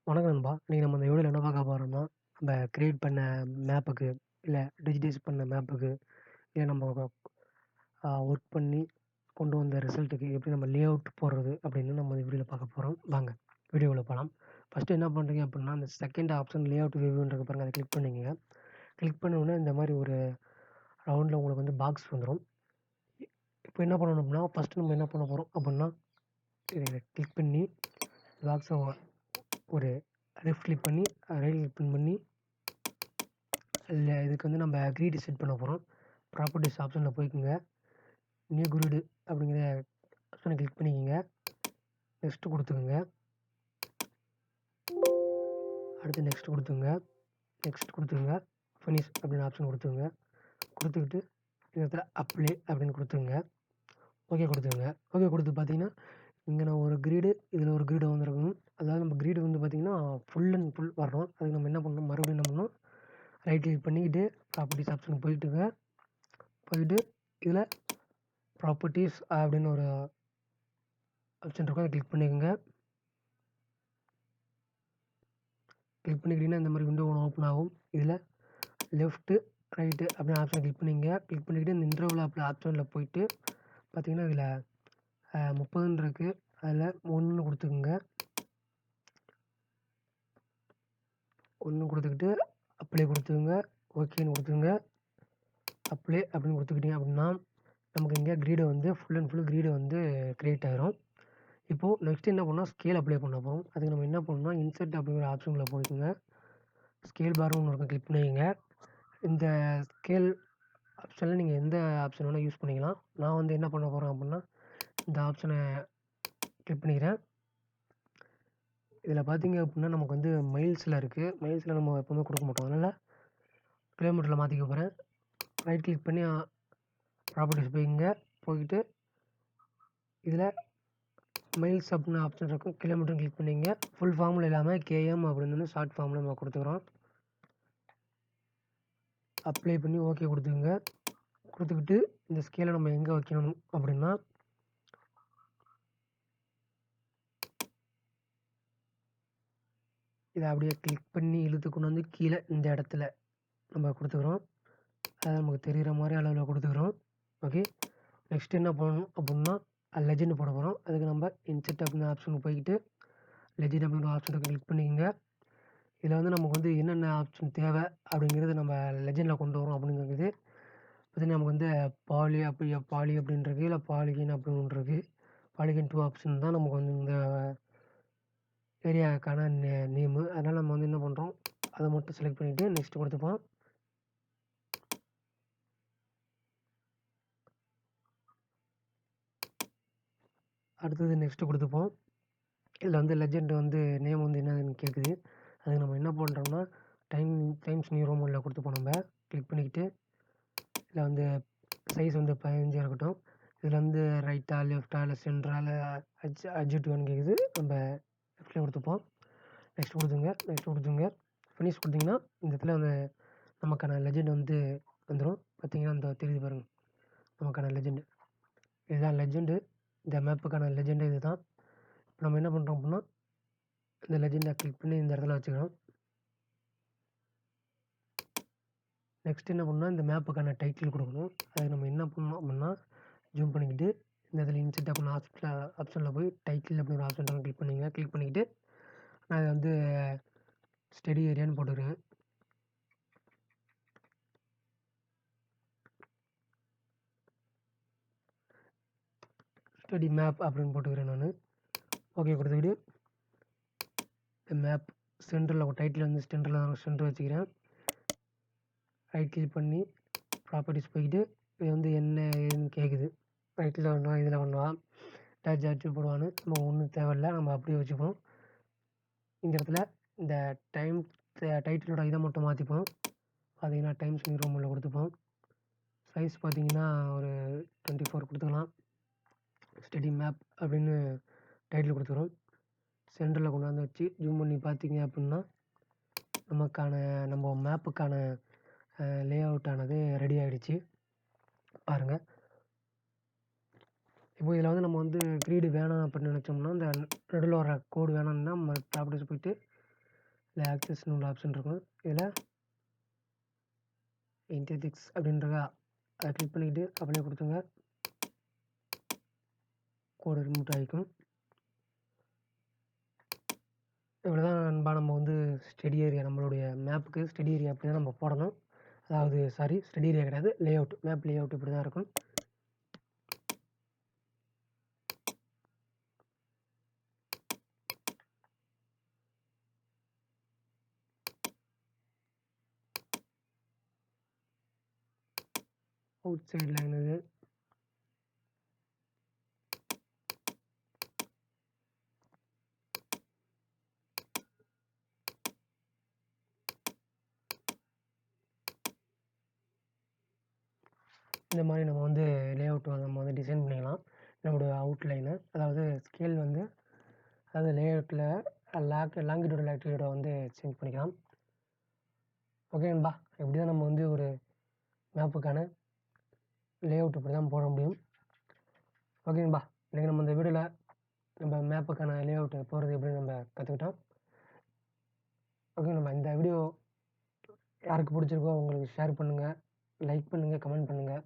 வணக்கம் நண்பா. இன்னைக்கு நம்ம இந்த வீடியோல என்ன பார்க்க போறோம்னா, நம்ம கிரியேட் பண்ண மேப்புக்கு, இல்ல டிஜிட்டைஸ் பண்ண மேப்புக்கு, இல்ல நம்ம ஒர்க் பண்ணி கொண்டு வந்த ரிசல்ட்டுக்கு எப்படி நம்ம லே அவுட் போடுறது அப்படின்னு நம்ம இந்த வீடியோல பார்க்க போறோம். வாங்க வீடியோக்குள்ள போலாம். ஃபர்ஸ்ட்டு என்ன பண்றீங்க அப்படின்னா, அந்த செகண்ட் ஆப்ஷன் லே அவுட் வியூன்னு இருக்கு பாருங்க. அத கிளிக் பண்ணிக்கங்க. கிளிக் பண்ண உடனே இந்த மாரி ஒரு ரவுண்ட்ல உங்களுக்கு வந்து பாக்ஸ் வந்துரும். இப்போ என்ன பண்ணணும் அப்படின்னா, ஃபர்ஸ்ட்டு நம்ம என்ன பண்ண போறோம் அப்படின்னா, இத கிளிக் பண்ணி பாக்ஸ ஒரு லெஃப்ட் கிளிக் பண்ணி, ரைட் கிளிக் பண்ணி இல்ல இதுக்கு வந்து நம்ம கிரிட் செட் பண்ண போறோம். ப்ராப்பர்ட்டீஸ் ஆப்ஷன்ல போய்க்கங்க. நியூ கிரிட் அப்படிங்கிற ஆப்ஷன கிளிக் பண்ணிக்கங்க. நெக்ஸ்ட் குடுத்துக்கங்க. அடுத்து நெக்ஸ்ட் குடுத்துக்கங்க. நெக்ஸ்ட் குடுத்துக்கங்க. ஃபினிஷ் அப்படின்னு ஆப்ஷன் குடுத்துக்கங்க. குடுத்துக்கிட்டு இந்த இடத்துல அப்ளை அப்படின்னு குடுத்துக்கங்க. ஓகே குடுத்துக்கங்க. ஓகே குடுத்து பார்த்தீங்கன்னா, இங்க நான் ஒரு கிரிடு, இதுல ஒரு கிரிடு வந்திருக்கும். அதாவது நம்ம கிரிடு வந்து பார்த்தீங்கன்னா, ஃபுல் அண்ட் ஃபுல் வரணும். அதுக்கு நம்ம என்ன பண்ணணும், மறுபடியும் என்ன பண்ணணும், ரைட் கிளிக் பண்ணிக்கிட்டு ப்ராப்பர்ட்டீஸ் ஆப்ஷன் போயிட்டுங்க. போயிட்டு இதுல ப்ராப்பர்ட்டீஸ் அப்படின்னு ஒரு ஆப்ஷன் இருக்கும். அத கிளிக் பண்ணிக்கங்க. கிளிக் பண்ணிக்கிட்டீங்கன்னா இந்த மாரி விண்டோ ஒண்ணு ஓப்பன் ஆகும். இதுல லெஃப்ட்டு, ரைட்டு அப்படின்னு ஆப்ஷன கிளிக் பண்ணிக்கங்க. கிளிக் பண்ணிக்கிட்டு இந்த இன்டர்வல் அப்படி ஆப்ஷன்ல போயிட்டு பார்த்தீங்கன்னா, இதுல 30ன்னு இருக்கு. அதுல 1 குடுத்துக்கங்க. 1 குடுத்துக்கிட்டு அப்ளை குடுத்துக்கங்க. ஓகேன்னு குடுத்துக்கங்க. அப்ளை அப்படின்னு குடுத்துக்கிட்டீங்க அப்படின்னா, நமக்கு இங்க கிரிட் வந்து ஃபுல் அண்ட் ஃபுல் கிரிட் வந்து கிரியேட் ஆயிரும். இப்போ நெக்ஸ்ட் என்ன பண்ணணும்னா, ஸ்கேல் அப்ளை பண்ண போறோம். அதுக்கு நம்ம என்ன பண்ணணும்னா, இன்செர்ட் அப்படிங்கிற ஆப்ஷன்குள்ள போய்க்கங்க. ஸ்கேல் பார்னு ஒண்ணு இருக்கும். கிளிக் பண்ணிக்கங்க. இந்த ஸ்கேல் ஆப்ஷன்ல நீங்க எந்த ஆப்ஷன் வேணா யூஸ் பண்ணிக்கலாம். நான் வந்து என்ன பண்ண போறேன் அப்படின்னா, இந்த ஆப்ஷன கிளிக் பண்ணிக்கிறேன். இதுல பார்த்தீங்க அப்படின்னா, நமக்கு வந்து மைல்ஸ்ல இருக்கு. மைல்ஸ்ல நம்ம எப்பவுமே குடுக்க மாட்டோம். அதனால கிலோமீட்டர்ல மாத்திக்க போறேன். ரைட் கிளிக் பண்ணி ப்ராப்பர்ட்டீஸ் போய்க்கங்க. போயிட்டு இதுல மைல்ஸ் அப்படின்னு ஆப்ஷன் இருக்கும். கிலோமீட்டர் கிளிக் பண்ணிக்கங்க. ஃபுல் ஃபார்ம்ல இல்லாம கேஎம் அப்படின்னு ஷார்ட் ஃபார்ம்ல நம்ம குடுத்துக்கிறோம். அப்ளை பண்ணி ஓகே குடுத்துக்கங்க. குடுத்துக்கிட்டு இந்த ஸ்கேல நம்ம எங்க வைக்கணும் அப்படின்னா, இத அப்படியே கிளிக் பண்ணி இழுத்து கொண்டு வந்து கீழ இந்த இடத்துல நம்ம குடுத்துக்கிறோம். அது நமக்கு தெரியிற மாரி அளவுல குடுத்துக்கிறோம். ஓகே. நெக்ஸ்ட் என்ன பண்ணணும் அப்படின்னா, லெஜெண்ட் போட போறோம். அதுக்கு நம்ம இன்செர்ட் அப்படின்னு ஆப்ஷனுக்கு போய்க்கிட்டு, லெஜெண்ட் அப்படிங்கிற ஆப்ஷன கிளிக் பண்ணிக்கங்க. இதுல வந்து நமக்கு வந்து என்னென்ன ஆப்ஷன் தேவை அப்படிங்கிறது நம்ம லெஜெண்ட்ல கொண்டு வரோம் அப்படிங்கிறது பார்த்தீங்கன்னா, நமக்கு வந்து பாலி அப்படின்னு இருக்கு. இல்ல பாலிகன் அப்படின்னு ஒண்ணு இருக்கு. பாலிகன் 2 ஆப்ஷன் தான் நமக்கு வந்து இந்த ஏரியாக்கான நேமு. அதனால நம்ம வந்து என்ன பண்றோம், அத மட்டும் செலக்ட் பண்ணிட்டு நெக்ஸ்ட் குடுத்துப்போம். அடுத்தது நெக்ஸ்ட் குடுத்துப்போம். இதுல வந்து லெஜெண்ட் வந்து நேம் வந்து என்னதுன்னு கேட்குது. அதுக்கு நம்ம என்ன பண்றோம்னா, டைம்ஸ் நியூ ரோமன்ல குடுத்துப்போம் நம்ம. கிளிக் பண்ணிக்கிட்டு, இதுல வந்து சைஸ் வந்து 15 இருக்கட்டும். இதுல வந்து ரைட்டா, லெஃப்ட்டா, இல்ல சென்டரா, இல்ல அட்ஜெக்டிவ்னு கேட்குது. நம்ம லெஃப்ட்ல குடுத்துப்போம். நெக்ஸ்ட் குடுத்துங்க. நெக்ஸ்ட் குடுத்துங்க. ஃபினிஷ் குடுத்தீங்கன்னா, இந்த இடத்துல வந்து நமக்கான லெஜெண்ட் வந்து வந்துரும். பார்த்தீங்கன்னா, இந்த தெரியுது பாருங்க. நமக்கான லெஜெண்ட். இதுதான் லெஜெண்ட். இந்த மேப்புக்கான லெஜெண்ட் இதுதான். இப்ப நம்ம என்ன பண்றோம் அப்படின்னா, இந்த லெஜெண்ட கிளிக் பண்ணி இந்த இடத்துல வச்சுக்கிறோம். நெக்ஸ்ட் என்ன பண்ணணும்னா, இந்த மேப்புக்கான டைட்டில் குடுக்கணும். அதுக்கு நம்ம என்ன பண்ணணும் அப்படின்னா, ஜூம் பண்ணிக்கிட்டு, இந்த இடத்துல இன்செர்ட் அப்படின்னு ஆப்ஷன்ல போய் டைட்டில் அப்படின்னு ஒரு ஆப்ஷன் கிளிக் பண்ணிக்கங்க. கிளிக் பண்ணிக்கிட்டு, நான் இத வந்து ஸ்டடி ஏரியான்னு போட்டுக்கிறேன். ஸ்டடி மேப் அப்படின்னு போட்டுக்கிறேன் நானு. ஓகே குடுத்துக்கிட்டு, இந்த மேப் சென்டர்ல ஒரு டைட்டில் வந்து சென்டர் வச்சுக்கிறேன். ரைட் கிளிக் பண்ணி ப்ராப்பர்ட்டீஸ் போய்க்கிட்டு, இது வந்து என்ன ஏதுன்னு கேட்குது. ரைட்டில வேணுமா, இதில வேணுமா, டேச் ஆச்சு போடுவான்னு நம்ம ஒண்ணும் தேவையில்ல. நம்ம அப்படியே வச்சுப்போம். இந்த இடத்துல இந்த டைம் டைட்டிலோட இத மட்டும் மாத்திப்போம். பார்த்தீங்கன்னா, டைம்ஸ் நியூ ரோமன்ல குடுத்துப்போம். சைஸ் பார்த்தீங்கன்னா, ஒரு 24 குடுத்துக்கலாம். ஸ்டடி மேப் அப்படின்னு டைட்டில் குடுத்துக்கிறோம். சென்டர்ல கொண்டாந்து வச்சு ஜூம் பண்ணி பார்த்தீங்க அப்படின்னா, நம்ம மேப்புக்கான லே அவுட் ஆனது ரெடி ஆயிடுச்சு. பாருங்க. இப்போ இதில வந்து நம்ம வந்து கிரீடு வேணாம் அப்படின்னு நினைச்சோம்னா, இந்த நடுவுல வர கோடு வேணாம்னா நம்ம ப்ராப்பர்ட்டீஸ் போயிட்டு இதில் ஆக்சஸ்னு ஒரு ஆப்ஷன் இருக்கும். இதில் இன்டெக்ஸ் அப்படின்றத அதை கிளிக் பண்ணிக்கிட்டு அப்ளை கொடுத்துங்க. கோடு ரிமூவ் ஆகிக்கும். இவ்வளோதான் நண்பா. நம்ம வந்து ஸ்டடி ஏரியா, நம்மளுடைய மேப்புக்கு ஸ்டடி ஏரியா அப்படி தான் நம்ம போடணும். அதாவது ஸ்டடி ஏரியா கிடையாது, லேஅவுட், மேப் லேஅவுட் இப்படி தான் இருக்கும். அவுட் சைட் லைன் இது. இந்த மாதிரி நம்ம வந்து லேஅவுட் நம்ம வந்து டிசைன் பண்ணிக்கலாம். நம்மளோட அவுட்லைனு, அதாவது ஸ்கேல் வந்து, அதாவது லேஅவுட்டில் லாங்கிடியூட் லேட்டிடியூடை வந்து சேஞ்ச் பண்ணிக்கலாம். ஓகே நண்பா, இப்படி தான் நம்ம வந்து ஒரு மேப்புக்கான லேஅவுட் இப்படி தான் போட முடியும். ஓகே நண்பா, இன்றைக்கி நம்ம இந்த வீடியோவில் நம்ம மேப்புக்கான லேஅவுட் போடுறது எப்படின்னு நம்ம கற்றுக்கிட்டோம். ஓகே நண்பா, இந்த வீடியோ யாருக்கு பிடிச்சிருக்கோ அவங்களுக்கு ஷேர் பண்ணுங்கள், லைக் பண்ணுங்கள், கமெண்ட் பண்ணுங்கள்.